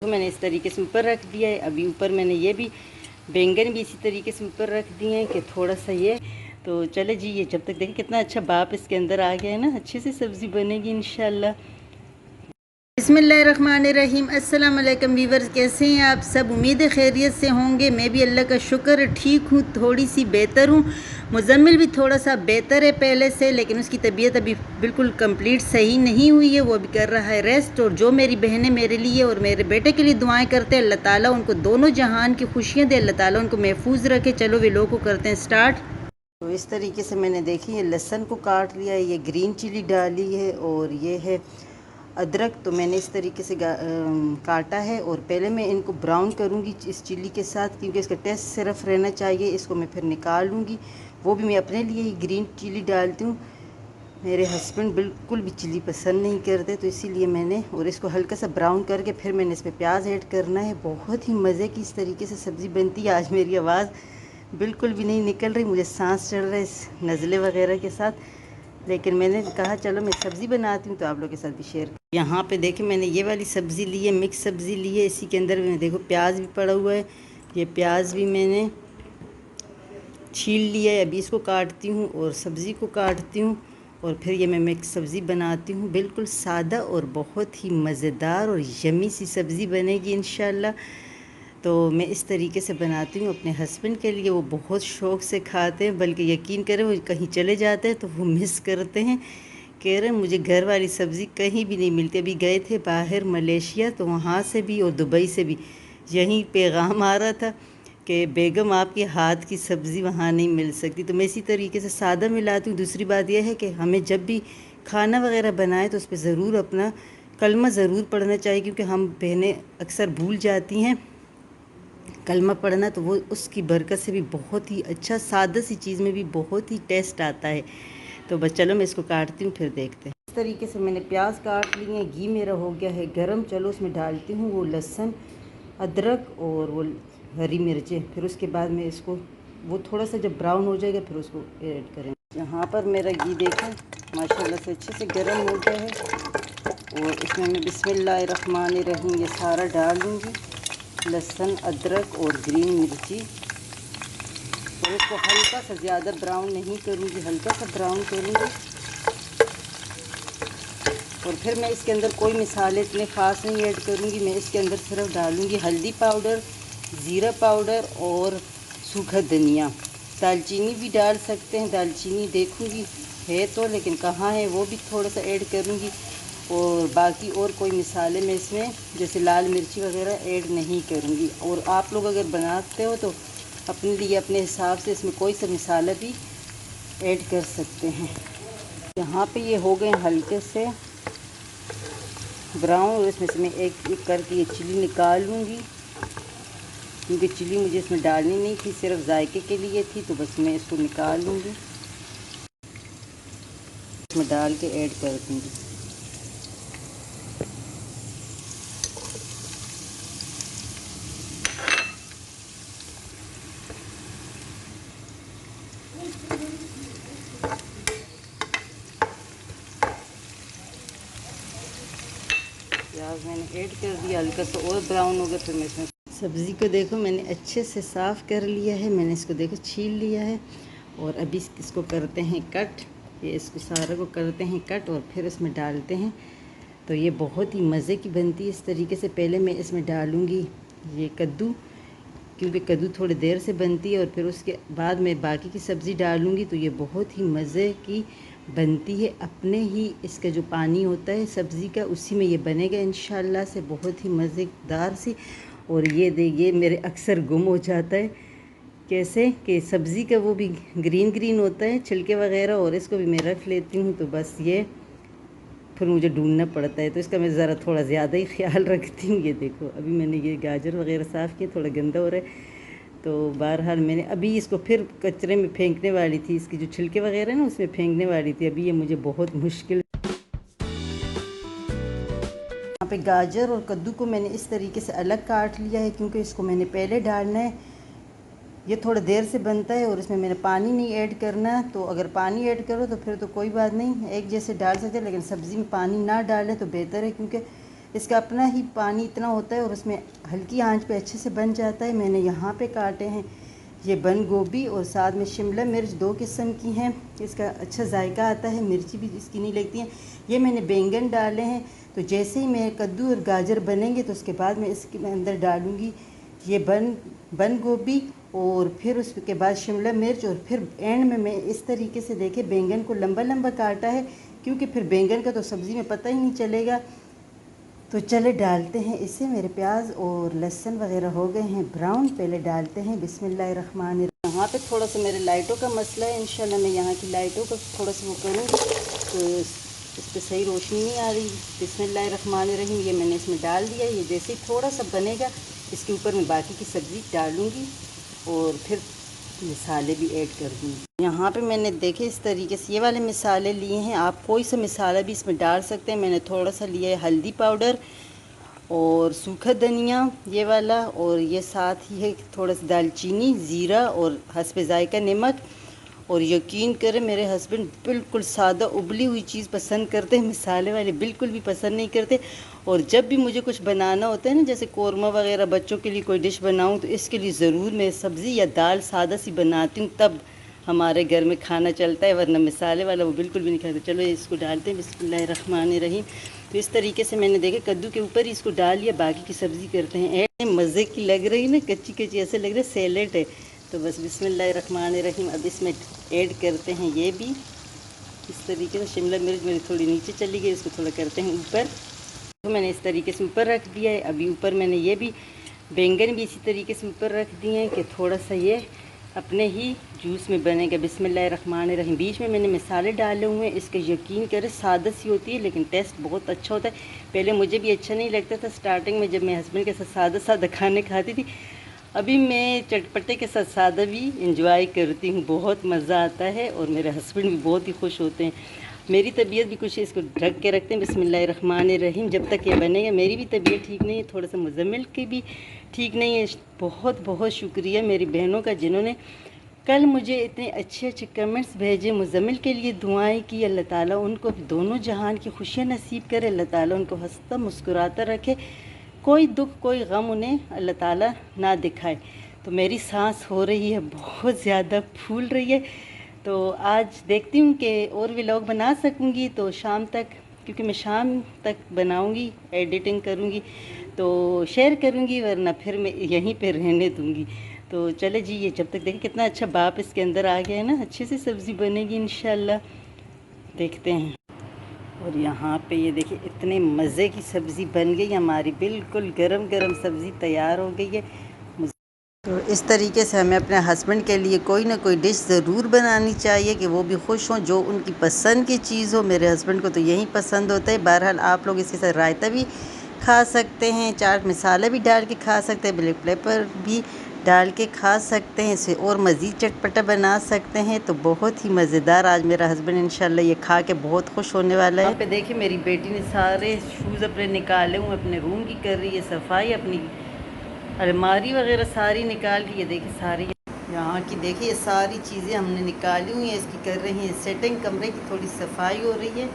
तो मैंने इस तरीके से ऊपर रख दिया है। अभी ऊपर मैंने ये भी बैंगन भी इसी तरीके से ऊपर रख दिए हैं कि थोड़ा सा ये तो चले जी। ये जब तक देखें कितना अच्छा भाप इसके अंदर आ गया है ना, अच्छे से सब्ज़ी बनेगी इंशाल्लाह। बिस्मिल्लाहिर्रहमानिर्रहीम। अस्सलाम वालेकुम वीवर्स, कैसे हैं आप सब? उम्मीद है खैरियत से होंगे। मैं भी अल्लाह का शुक्र ठीक हूँ, थोड़ी सी बेहतर हूँ। मुज़म्मिल भी थोड़ा सा बेहतर है पहले से, लेकिन उसकी तबीयत अभी बिल्कुल कंप्लीट सही नहीं हुई है। वो अभी कर रहा है रेस्ट। और जो मेरी बहनें मेरे लिए और मेरे बेटे के लिए दुआएं करते हैं, अल्लाह ताला उनको दोनों जहान की खुशियाँ दे, अल्लाह ताला उनको महफूज रखे। चलो वीडियो को करते हैं स्टार्ट। तो इस तरीके से मैंने देखी ये लहसुन को काट लिया है, ये ग्रीन चिली डाली है और ये है अदरक। तो मैंने इस तरीके से काटा है और पहले मैं इनको ब्राउन करूँगी इस चिली के साथ, क्योंकि इसका टेस्ट सिर्फ रहना चाहिए। इसको मैं फिर निकाल लूँगी। वो भी मैं अपने लिए ही ग्रीन चिली डालती हूँ। मेरे हस्बैंड बिल्कुल भी चिली पसंद नहीं करते, तो इसीलिए मैंने और इसको हल्का सा ब्राउन करके फिर मैंने इसमें प्याज ऐड करना है। बहुत ही मज़े की इस तरीके से सब्ज़ी बनती है। आज मेरी आवाज़ बिल्कुल भी नहीं निकल रही, मुझे सांस चढ़ रहा है इस नज़ले वगैरह के साथ, लेकिन मैंने कहा चलो मैं सब्ज़ी बनाती हूँ तो आप लोगों के साथ भी शेयर। यहाँ पे देखिए मैंने ये वाली सब्ज़ी ली है, मिक्स सब्ज़ी ली है। इसी के अंदर में देखो प्याज भी पड़ा हुआ है। ये प्याज भी मैंने छील लिया है। अभी इसको काटती हूँ और सब्ज़ी को काटती हूँ और फिर ये मैं मिक्स सब्ज़ी बनाती हूँ। बिल्कुल सादा और बहुत ही मज़ेदार और यमी सी सब्ज़ी बनेगी इंशाल्लाह। तो मैं इस तरीके से बनाती हूँ अपने हस्बैंड के लिए। वो बहुत शौक़ से खाते हैं, बल्कि यकीन करें वो कहीं चले जाते हैं तो वो मिस करते हैं, कह रहे हैं मुझे घर वाली सब्ज़ी कहीं भी नहीं मिलती। अभी गए थे बाहर मलेशिया, तो वहाँ से भी और दुबई से भी यही पैगाम आ रहा था कि बेगम आपके हाथ की सब्ज़ी वहाँ नहीं मिल सकती। तो मैं इसी तरीके से सादा मिलाती हूँ। दूसरी बात यह है कि हमें जब भी खाना वगैरह बनाए तो उस पर ज़रूर अपना कलमा ज़रूर पढ़ना चाहिए, क्योंकि हम बहनें अक्सर भूल जाती हैं कलमा पढ़ना। तो वो उसकी बरकत से भी बहुत ही अच्छा, सादा सी चीज़ में भी बहुत ही टेस्ट आता है। तो बस चलो मैं इसको काटती हूँ फिर देखते हैं। इस तरीके से मैंने प्याज काट लिए हैं। घी मेरा हो गया है गरम। चलो उसमें डालती हूँ वो लहसुन, अदरक और वो हरी मिर्चें। फिर उसके बाद मैं इसको वो थोड़ा सा जब ब्राउन हो जाएगा फिर उसको ऐड करेंगे। यहाँ पर मेरा घी देखें माशाल्लाह से अच्छे से गर्म हो गया है और इसमें मैं बिस्मिल्लाहिर्रहमानिर्रहीम ये सारा डाल दूँगी, लहसुन, अदरक और ग्रीन मिर्ची। और इसको हल्का सा, ज़्यादा ब्राउन नहीं करूँगी, हल्का सा ब्राउन करूँगी। और फिर मैं इसके अंदर कोई मिसाले इतने ख़ास नहीं ऐड करूँगी। मैं इसके अंदर सिर्फ डालूँगी हल्दी पाउडर, ज़ीरा पाउडर और सूखा धनिया। दालचीनी भी डाल सकते हैं, दालचीनी देखूँगी है तो, लेकिन कहाँ है, वो भी थोड़ा सा ऐड करूँगी। और बाकी और कोई मिसाले मैं इसमें जैसे लाल मिर्ची वगैरह ऐड नहीं करूँगी। और आप लोग अगर बनाते हो तो अपने लिए अपने हिसाब से इसमें कोई सा मिसाला भी ऐड कर सकते हैं। यहाँ पे ये हो गए हल्के से ब्राउन और इसमें से मैं एक एक करके ये चिली निकाल लूँगी, क्योंकि चिली मुझे इसमें डालनी नहीं थी, सिर्फ जायके के लिए थी। तो बस मैं इसको निकाल लूँगी, इसमें डाल के ऐड कर दूँगी। प्याज मैंने ऐड कर दिया, हल्का सा और ब्राउन हो गया। फिर मैं इसमें सब्ज़ी को देखो मैंने अच्छे से साफ़ कर लिया है। मैंने इसको देखो छील लिया है और अभी इसको करते हैं कट। ये इसको सारा को करते हैं कट और फिर इसमें डालते हैं। तो ये बहुत ही मज़े की बनती है इस तरीके से। पहले मैं इसमें डालूँगी ये कद्दू, क्योंकि कद्दू थोड़ी देर से बनती है, और फिर उसके बाद मैं बाकी की सब्ज़ी डालूँगी। तो ये बहुत ही मज़े की बनती है। अपने ही इसका जो पानी होता है सब्ज़ी का, उसी में ये बनेगा इंशाल्लाह से, बहुत ही मज़ेदार सी। और ये देखिए मेरे अक्सर गुम हो जाता है कैसे कि सब्ज़ी का वो भी ग्रीन ग्रीन होता है छिलके वगैरह, और इसको भी मैं रख लेती हूँ। तो बस ये फिर मुझे ढूंढना पड़ता है, तो इसका मैं ज़रा थोड़ा ज़्यादा ही ख्याल रखती हूँ। ये देखो अभी मैंने ये गाजर वगैरह साफ़ किया, थोड़ा गंदा हो रहा है। तो बहरहाल मैंने अभी इसको फिर कचरे में फेंकने वाली थी, इसकी जो छिलके वगैरह है ना उसमें फेंकने वाली थी। अभी ये मुझे बहुत मुश्किल। यहाँ पे गाजर और कद्दू को मैंने इस तरीके से अलग काट लिया है, क्योंकि इसको मैंने पहले डालना है। ये थोड़ा देर से बनता है और इसमें मैंने पानी नहीं ऐड करना। तो अगर पानी ऐड करो तो फिर तो कोई बात नहीं, एक जैसे डाल सकते हैं, लेकिन सब्ज़ी में पानी ना डालें तो बेहतर है, क्योंकि इसका अपना ही पानी इतना होता है और उसमें हल्की आंच पे अच्छे से बन जाता है। मैंने यहाँ पे काटे हैं ये बंद गोभी और साथ में शिमला मिर्च, 2 किस्म की हैं, इसका अच्छा जायका आता है, मिर्ची भी इसकी नहीं लगती हैं। ये मैंने बैंगन डाले हैं। तो जैसे ही मैं कद्दू और गाजर बनेंगे तो उसके बाद मैं इसके अंदर डालूँगी ये बंद गोभी और फिर उसके बाद शिमला मिर्च, और फिर एंड में मैं इस तरीके से देखे बैंगन को लंबा लंबा काटा है, क्योंकि फिर बैंगन का तो सब्ज़ी में पता ही नहीं चलेगा। तो चले डालते हैं इसे। मेरे प्याज और लहसुन वगैरह हो गए हैं ब्राउन, पहले डालते हैं बिस्मिल्लाहिर्रहमानिर्रहीम। यहाँ पे थोड़ा सा मेरे लाइटों का मसला है, इंशाल्लाह मैं यहाँ की लाइटों का थोड़ा सा वो करूँगी, तो इस पर सही रोशनी नहीं आ रही। बिस्मिल्लाहिर्रहमानिर्रहीम, ये मैंने इसमें डाल दिया। ये जैसे ही थोड़ा सा बनेगा इसके ऊपर मैं बाकी की सब्ज़ी डालूँगी और फिर मसाले भी ऐड कर दूँगी। यहाँ पे मैंने देखे इस तरीके से ये वाले मसाले लिए हैं, आप कोई सा मसाला भी इसमें डाल सकते हैं। मैंने थोड़ा सा लिया है हल्दी पाउडर और सूखा धनिया ये वाला, और ये साथ ही है थोड़ा सा दालचीनी, ज़ीरा और हस्बे ज़ायका नमक। और यकीन करें मेरे हस्बैंड बिल्कुल सादा उबली हुई चीज़ पसंद करते हैं, मसाले वाले बिल्कुल भी पसंद नहीं करते। और जब भी मुझे कुछ बनाना होता है ना, जैसे कौरमा वगैरह बच्चों के लिए कोई डिश बनाऊं, तो इसके लिए ज़रूर मैं सब्ज़ी या दाल सादा सी बनाती हूँ, तब हमारे घर में खाना चलता है, वरना मसाले वाला वो बिल्कुल भी नहीं खाते। चलो इसको डालते हैं बिस्मिल्लाहिर्रहमानिर्रहीम। तो इस तरीके से मैंने देखा कद्दू के ऊपर ही इसको डाल लिया, बाकी की सब्ज़ी करते हैं ऐड। मज़े की लग रही ना, कच्ची कच्ची ऐसे लग रहा है सैलेड है। तो बस बिस्मिल्लाहिर्रहमानिर्रहीम अब इसमें ऐड करते हैं ये भी इस तरीके से। शिमला मिर्च मेरी थोड़ी नीचे चली गई, इसको थोड़ा करते हैं ऊपर। तो मैंने इस तरीके से ऊपर रख दिया है। अभी ऊपर मैंने ये भी बैंगन भी इसी तरीके से ऊपर रख दिए हैं कि थोड़ा सा ये अपने ही जूस में बनेगा। बिस्मिल्लाहिर्रहमानिर्रहीम। बीच में मैंने मसाले डाले हुए हैं, इसके यकीन करें सादा सी होती है लेकिन टेस्ट बहुत अच्छा होता है। पहले मुझे भी अच्छा नहीं लगता था स्टार्टिंग में, जब मैं हस्बैंड के साथ सादा सादा खाने खाती थी। अभी मैं चटपटे के साथ सादा भी इंजॉय करती हूँ, बहुत मज़ा आता है और मेरे हस्बैंड भी बहुत ही खुश होते हैं। मेरी तबीयत भी कुछ है, इसको ढक के रखते हैं बिस्मिल्लाहिर्रहमानिर्रहीम जब तक ये बनेगा। मेरी भी तबीयत ठीक नहीं है, थोड़ा सा मुज़म्मिल की भी ठीक नहीं है। बहुत बहुत शुक्रिया मेरी बहनों का जिन्होंने कल मुझे इतने अच्छे अच्छे कमेंट्स भेजे, मुज़म्मिल के लिए दुआएं की। अल्लाह ताला उनको दोनों जहान की खुशियाँ नसीब करे, अल्लाह ताला उनको हंसता मुस्कुराता रखे, कोई दुख कोई गम उन्हें अल्लाह ताला ना दिखाए। तो मेरी सांस हो रही है बहुत ज़्यादा, फूल रही है। तो आज देखती हूँ कि और व्लॉग बना सकूँगी तो शाम तक, क्योंकि मैं शाम तक बनाऊँगी, एडिटिंग करूँगी तो शेयर करूँगी, वरना फिर मैं यहीं पे रहने दूँगी। तो चले जी, ये जब तक देखें कितना अच्छा बाप इसके अंदर आ गया है ना, अच्छे से सब्ज़ी बनेगी इंशाल्लाह, देखते हैं। और यहाँ पे ये देखिए इतने मज़े की सब्ज़ी बन गई हमारी, बिल्कुल गरम गरम सब्ज़ी तैयार हो गई है। तो इस तरीके से हमें अपने हस्बैंड के लिए कोई ना कोई डिश ज़रूर बनानी चाहिए कि वो भी खुश हों, जो उनकी पसंद की चीज़ हो। मेरे हस्बैंड को तो यही पसंद होता है। बहरहाल आप लोग इसके साथ रायता भी खा सकते हैं, चाट मसाला भी डाल के खा सकते हैं, ब्लैक पेपर भी डाल के खा सकते हैं, इसे और मज़ीद चटपटा बना सकते हैं। तो बहुत ही मज़ेदार आज मेरा हस्बैंड इंशाल्लाह ये खा के बहुत खुश होने वाला है। यहाँ पे देखिए मेरी बेटी ने सारे शूज़ अपने निकाले हुए, अपने रूम की कर रही है सफाई, अपनी अलमारी वगैरह सारी निकाल ली है। देखिए सारी यहाँ की देखिए ये सारी चीज़ें हमने निकाली हुई हैं, इसकी कर रही हैं सेटिंग, कमरे की थोड़ी सफाई हो रही है।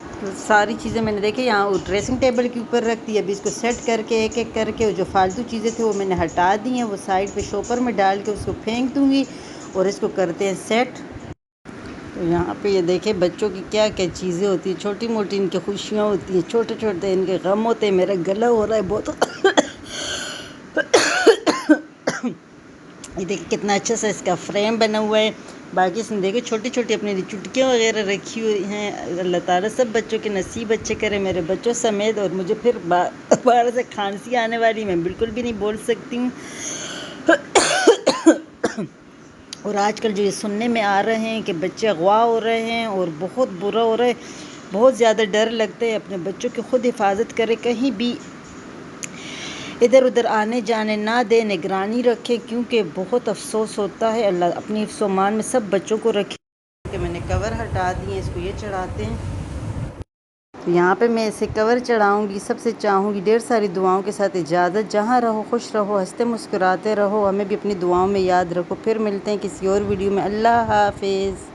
तो सारी चीज़ें मैंने देखी यहाँ ड्रेसिंग टेबल के ऊपर रख दी। अभी इसको सेट करके एक एक करके जो फालतू चीज़ें थी वो मैंने हटा दी हैं, वो साइड पे शॉपर में डाल के उसको फेंक दूँगी और इसको करते हैं सेट। तो यहाँ पे ये देखें बच्चों की क्या क्या चीज़ें होती हैं, छोटी मोटी इनकी खुशियाँ होती हैं, छोटे छोटे इनके गम होते हैं। मेरा गला हो रहा है बहुत। ये देखिए कितना अच्छा सा इसका फ्रेम बना हुआ है। बाकी इसमें देखिए छोटी छोटी अपनी चुटकियाँ वगैरह रखी हुई हैं। अल्लाह ताला सब बच्चों के नसीब अच्छे करे, मेरे बच्चों समेत। और मुझे फिर बाहर से खांसी आने वाली, मैं बिल्कुल भी नहीं बोल सकती हूँ। और आजकल जो ये सुनने में आ रहे हैं कि बच्चे अगवा हो रहे हैं और बहुत बुरा हो रहा है, बहुत ज़्यादा डर लगता है। अपने बच्चों की खुद हिफाजत करें, कहीं भी इधर उधर आने जाने ना दे, निगरानी रखें, क्योंकि बहुत अफसोस होता है। अल्लाह अपनी हिफ्ज़-ओ-मान में सब बच्चों को रखे। कि मैंने कवर हटा दिए, इसको ये चढ़ाते हैं। तो यहाँ पे मैं इसे कवर चढ़ाऊँगी। सबसे चाहूँगी ढेर सारी दुआओं के साथ इजाज़त। जहाँ रहो खुश रहो, हंसते मुस्कुराते रहो, हमें भी अपनी दुआओं में याद रखो। फिर मिलते हैं किसी और वीडियो में। अल्लाह हाफिज़।